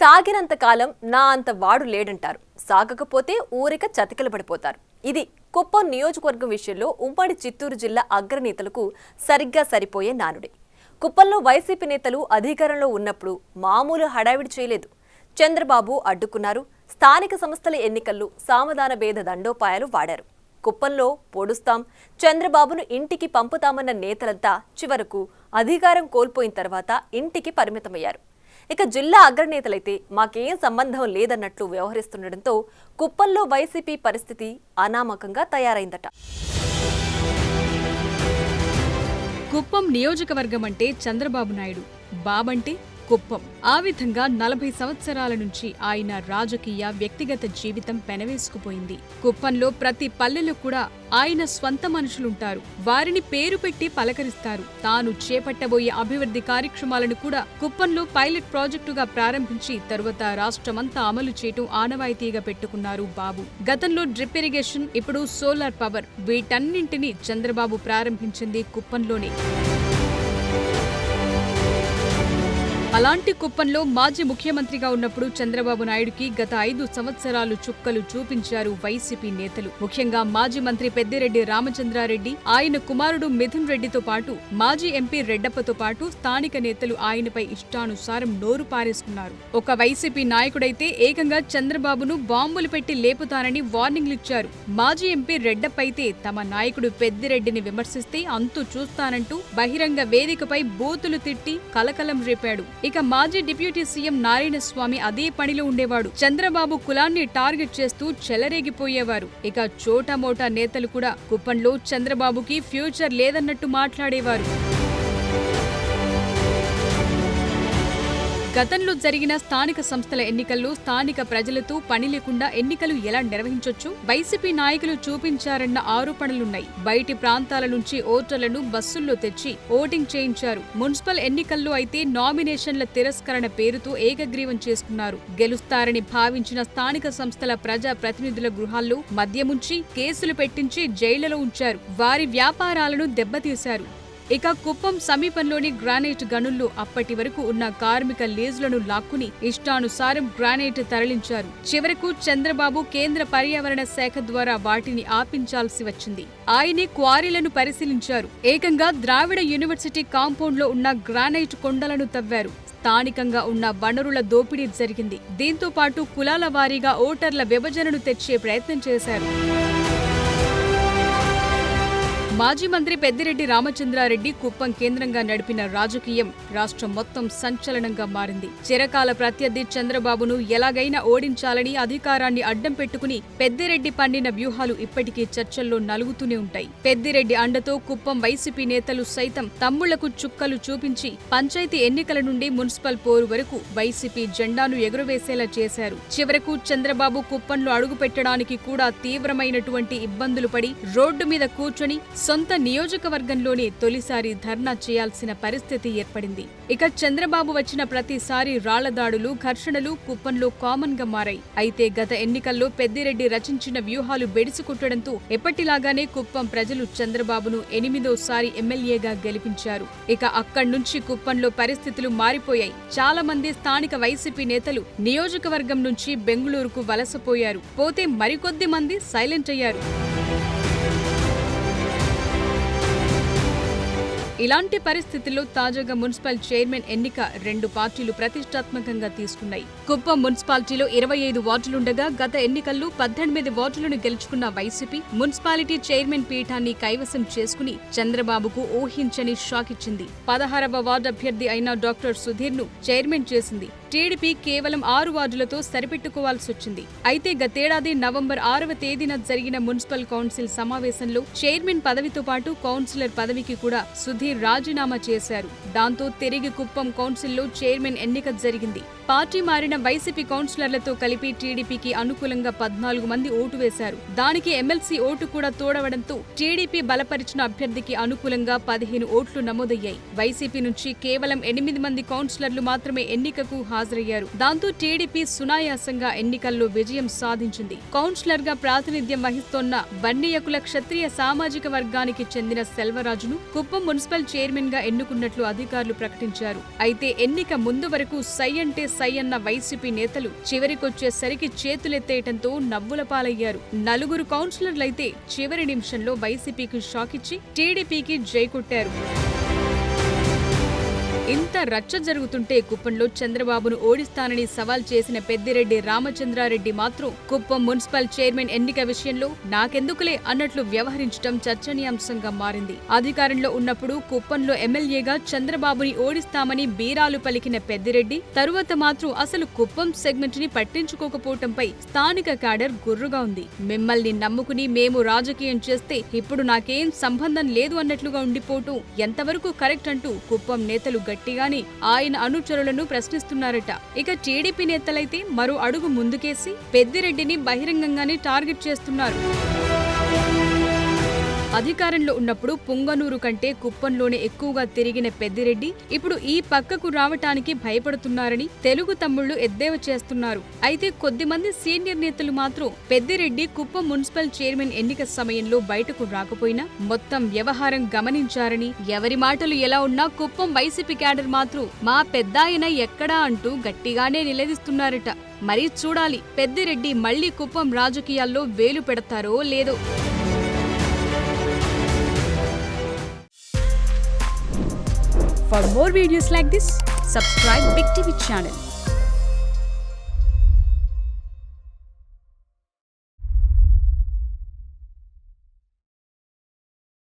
సాగినంతకాలం నా అంత వాడు లేడంటారు. సాగకపోతే ఊరిక చతికిల పడిపోతారు. ఇది కుప్పం నియోజకవర్గం విషయంలో ఉమ్మడి చిత్తూరు జిల్లా అగ్రనేతలకు సరిగ్గా సరిపోయే నానుడి. కుప్పంలో వైసీపీ నేతలు అధికారంలో ఉన్నప్పుడు మామూలు హడావిడి చేయలేదు. చంద్రబాబు అడ్డుకున్నారు. స్థానిక సంస్థల ఎన్నికల్లో సామధాన భేద దండోపాయాలు వాడారు. కుప్పంలో పొడుస్తాం, చంద్రబాబును ఇంటికి పంపుతామన్న నేతలంతా చివరకు అధికారం కోల్పోయిన తర్వాత ఇంటికి పరిమితమయ్యారు. ఇక జిల్లా అగ్రనేతలైతే మాకేం సంబంధం లేదన్నట్లు వ్యవహరిస్తుండటంతో కుప్పంలో వైసీపీ పరిస్థితి అనామకంగా తయారైందట. కుప్పం నియోజకవర్గం అంటే చంద్రబాబు నాయుడు, బాబంటే కుప్పం. ఆ విధంగా 40 సంవత్సరాల నుంచి ఆయన రాజకీయ వ్యక్తిగత జీవితం పెనవేసుకుపోయింది. కుప్పంలో ప్రతి పల్లెలో కూడా ఆయన స్వంత మనుషులుంటారు. వారిని పేరు పెట్టి పలకరిస్తారు. తాను చేపట్టబోయే అభివృద్ధి కార్యక్రమాలను కూడా కుప్పంలో పైలట్ ప్రాజెక్టుగా ప్రారంభించి తరువాత రాష్ట్రమంతా అమలు చేయటం ఆనవాయితీగా పెట్టుకున్నారు బాబు. గతంలో డ్రిప్ ఇరిగేషన్, ఇప్పుడు సోలార్ పవర్, వీటన్నింటినీ చంద్రబాబు ప్రారంభించింది కుప్పంలోనే. అలాంటి కుప్పంలో మాజీ ముఖ్యమంత్రిగా ఉన్నప్పుడు చంద్రబాబు నాయుడుకి గత 5 సంవత్సరాలు చుక్కలు చూపించారు వైసీపీ నేతలు. ముఖ్యంగా మాజీ మంత్రి పెద్దిరెడ్డి రామచంద్రారెడ్డి, ఆయన కుమారుడు మిథున్ రెడ్డితో పాటు మాజీ ఎంపీ రెడ్డప్పతో పాటు స్థానిక నేతలు ఆయనపై ఇష్టానుసారం నోరు పారేసుకున్నారు. ఒక వైసీపీ నాయకుడైతే ఏకంగా చంద్రబాబును బాంబులు పెట్టి లేపుతానని వార్నింగ్లిచ్చారు. మాజీ ఎంపీ రెడ్డప్ప అయితే తమ నాయకుడు పెద్దిరెడ్డిని విమర్శిస్తే అంతు చూస్తానంటూ బహిరంగ వేదికపై బూతులు తిట్టి కలకలం రేపాడు. ఇక మాజీ డిప్యూటీ సీఎం నారాయణస్వామి అదే పనిలో ఉండేవాడు. చంద్రబాబు కులాన్ని టార్గెట్ చేస్తూ చెలరేగిపోయేవారు. ఇక చోటామోటా నేతలు కూడా కుప్పంలో చంద్రబాబుకి ఫ్యూచర్ లేదన్నట్టు మాట్లాడేవారు. గతంలో జరిగిన స్థానిక సంస్థల ఎన్నికల్లో స్థానిక ప్రజలతో పని లేకుండా ఎన్నికలు ఎలా నిర్వహించొచ్చు వైసీపీ నాయకులు చూపించారన్న ఆరోపణలున్నాయి. బయటి ప్రాంతాల నుంచి ఓటర్లను బస్సుల్లో తెచ్చి ఓటింగ్ చేయించారు. మున్సిపల్ ఎన్నికల్లో అయితే నామినేషన్ల తిరస్కరణ పేరుతో ఏకగ్రీవం చేసుకున్నారు. గెలుస్తారని భావించిన స్థానిక సంస్థల ప్రజా ప్రతినిధుల గృహాల్లో మద్యముంచి కేసులు పెట్టించి జైళ్లలో ఉంచారు. వారి వ్యాపారాలను దెబ్బతీశారు. ఇక కుప్పం సమీపంలోని గ్రానైట్ గనుల్లో అప్పటి వరకు ఉన్న కార్మిక లీజులను లాక్కుని ఇష్టానుసారం గ్రానైట్ తరలించారు. చివరకు చంద్రబాబు కేంద్ర పర్యావరణ శాఖ ద్వారా వాటిని ఆపించాల్సి వచ్చింది. ఆయనే క్వారీలను పరిశీలించారు. ఏకంగా ద్రావిడ యూనివర్సిటీ కాంపౌండ్లో ఉన్న గ్రానైట్ కొండలను తవ్వారు. స్థానికంగా ఉన్న వనరుల దోపిడీ జరిగింది. దీంతో పాటు కులాల వారీగా ఓటర్ల విభజనను తెచ్చే ప్రయత్నం చేశారు. మాజీ మంత్రి పెద్దిరెడ్డి రామచంద్రారెడ్డి కుప్పం కేంద్రంగా నడిపిన రాజకీయం రాష్ట్రం మొత్తం సంచలనంగా మారింది. చిరకాల ప్రత్యర్థి చంద్రబాబును ఎలాగైనా ఓడించాలని అధికారాన్ని అడ్డం పెట్టుకుని పెద్దిరెడ్డి పండిన వ్యూహాలు ఇప్పటికీ చర్చల్లో నలుగుతూనే ఉంటాయి. పెద్దిరెడ్డి అండతో కుప్పం వైసీపీ నేతలు సైతం తమ్ముళ్లకు చుక్కలు చూపించి పంచాయతీ ఎన్నికల నుండి మున్సిపల్ పోరు వరకు వైసీపీ జెండాను ఎగురవేసేలా చేశారు. చివరకు చంద్రబాబు కుప్పంలో అడుగు పెట్టడానికి కూడా తీవ్రమైనటువంటి ఇబ్బందులు పడి రోడ్డు మీద కూర్చొని సొంత నియోజకవర్గంలోనే తొలిసారి ధర్నా చేయాల్సిన పరిస్థితి ఏర్పడింది. ఇక చంద్రబాబు వచ్చిన ప్రతిసారి రాళ్లదాడులు, ఘర్షణలు కుప్పంలో కామన్ గా మారాయి. అయితే గత ఎన్నికల్లో పెద్దిరెడ్డి రచించిన వ్యూహాలు బెడిసికొట్టడంతో ఎప్పటిలాగానే కుప్పం ప్రజలు చంద్రబాబును 8వ ఎమ్మెల్యేగా గెలిపించారు. ఇక అక్కడ్నుంచి కుప్పంలో పరిస్థితులు మారిపోయాయి. చాలా మంది స్థానిక వైసీపీ నేతలు నియోజకవర్గం నుంచి బెంగుళూరుకు వలసపోయారు. పోతే మరికొద్ది మంది సైలెంట్ అయ్యారు. ఇలాంటి పరిస్థితుల్లో తాజాగా మున్సిపల్ చైర్మన్ ఎన్నిక 2 పార్టీలు ప్రతిష్టాత్మకంగా తీసుకున్నాయి. కుప్పం మున్సిపాలిటీలో 25 వార్డులుండగా గత ఎన్నికల్లో 18 వార్డులను గెలుచుకున్న వైసీపీ మున్సిపాలిటీ చైర్మన్ పీఠాన్ని కైవసం చేసుకుని చంద్రబాబుకు ఊహించని షాక్ ఇచ్చింది. 16వ వార్డు అభ్యర్థి అయిన డాక్టర్ సుధీర్ ను చైర్మన్ చేసింది. టీడీపీ కేవలం 6 వార్డులతో సరిపెట్టుకోవాల్సి వచ్చింది. అయితే గతేడాది నవంబర్ 6వ తేదీన జరిగిన మున్సిపల్ కౌన్సిల్ సమావేశంలో చైర్మన్ పదవితో పాటు కౌన్సిలర్ పదవికి కూడా సుధీర్ రాజీనామా చేశారు. దాంతో తిరిగి కుప్పం కౌన్సిల్లో చైర్మన్ ఎన్నిక జరిగింది. పార్టీ మారిన వైసీపీ కౌన్సిలర్లతో కలిపి టీడీపీకి అనుకూలంగా 14 మంది ఓటు వేశారు. దానికి ఎమ్మెల్సీ ఓటు కూడా తోడవడంతో టీడీపీ బలపరిచిన అభ్యర్థికి అనుకూలంగా 15 ఓట్లు నమోదయ్యాయి. వైసీపీ నుంచి కేవలం 8 మంది కౌన్సిలర్లు మాత్రమే ఎన్నికకు హాజరయ్యారు. దాంతో టీడీపీ సునాయాసంగా ఎన్నికల్లో విజయం సాధించింది. కౌన్సిలర్ గా ప్రాతినిధ్యం వహిస్తోన్న వన్నియకుల క్షత్రియ సామాజిక వర్గానికి చెందిన సెల్వరాజును కుప్పం మున్సిపల్ మున్సిపల్ చైర్మన్ గా ఎన్నుకున్నట్లు అధికారులు ప్రకటించారు. అయితే ఎన్నిక ముందు వరకు సై అంటే సై అన్న వైసీపీ నేతలు చివరికొచ్చేసరికి చేతులెత్తేయటంతో నవ్వుల పాలయ్యారు. 4 కౌన్సిలర్లైతే చివరి నిమిషంలో వైసీపీకి షాక్ ఇచ్చి టీడీపీకి జై కొట్టారు. ఇంత రచ్చ జరుగుతుంటే కుప్పంలో చంద్రబాబును ఓడిస్తానని సవాల్ చేసిన పెద్దిరెడ్డి రామచంద్రారెడ్డి మాత్రం కుప్పం మున్సిపల్ చైర్మన్ ఎన్నిక విషయంలో నాకెందుకులే అన్నట్లు వ్యవహరించడం చర్చనీయాంశంగా మారింది. అధికారంలో ఉన్నప్పుడు కుప్పంలో ఎమ్మెల్యేగా చంద్రబాబుని ఓడిస్తామని బీరాలు పలికిన పెద్దిరెడ్డి తరువాత మాత్రం అసలు కుప్పం సెగ్మెంట్ ని పట్టించుకోకపోవటంపై స్థానిక క్యాడర్ గుర్రుగా ఉంది. మిమ్మల్ని నమ్ముకుని మేము రాజకీయం చేస్తే ఇప్పుడు నాకేం సంబంధం లేదు అన్నట్లుగా ఉండిపోవటం ఎంతవరకు కరెక్ట్ అంటూ కుప్పం నేతలు గట్టిగానే ఆయన అనుచరులను ప్రశ్నిస్తున్నారట. ఇక టీడీపీ నేతలైతే మరో అడుగు ముందుకేసి పెద్దిరెడ్డిని బహిరంగంగానే టార్గెట్ చేస్తున్నారు. అధికారంలో ఉన్నప్పుడు పుంగనూరు కంటే కుప్పంలోనే ఎక్కువగా తిరిగిన పెద్దిరెడ్డి ఇప్పుడు ఈ పక్కకు రావటానికి భయపడుతున్నారని తెలుగు తమ్ముళ్లు ఎద్దేవా చేస్తున్నారు. అయితే కొద్దిమంది సీనియర్ నేతలు మాత్రం పెద్దిరెడ్డి కుప్పం మున్సిపల్ చైర్మన్ ఎన్నిక సమయంలో బయటకు రాకపోయినా మొత్తం వ్యవహారం గమనించారని, ఎవరి మాటలు ఎలా ఉన్నా కుప్పం వైసీపీ క్యాడర్ మాత్రం మా పెద్దాయన ఎక్కడా అంటూ గట్టిగానే నిలదీస్తున్నారట. మరీ చూడాలి పెద్దిరెడ్డి మళ్లీ కుప్పం రాజకీయాల్లో వేలు పెడతారో లేదో. For more videos like this, subscribe Big TV channel.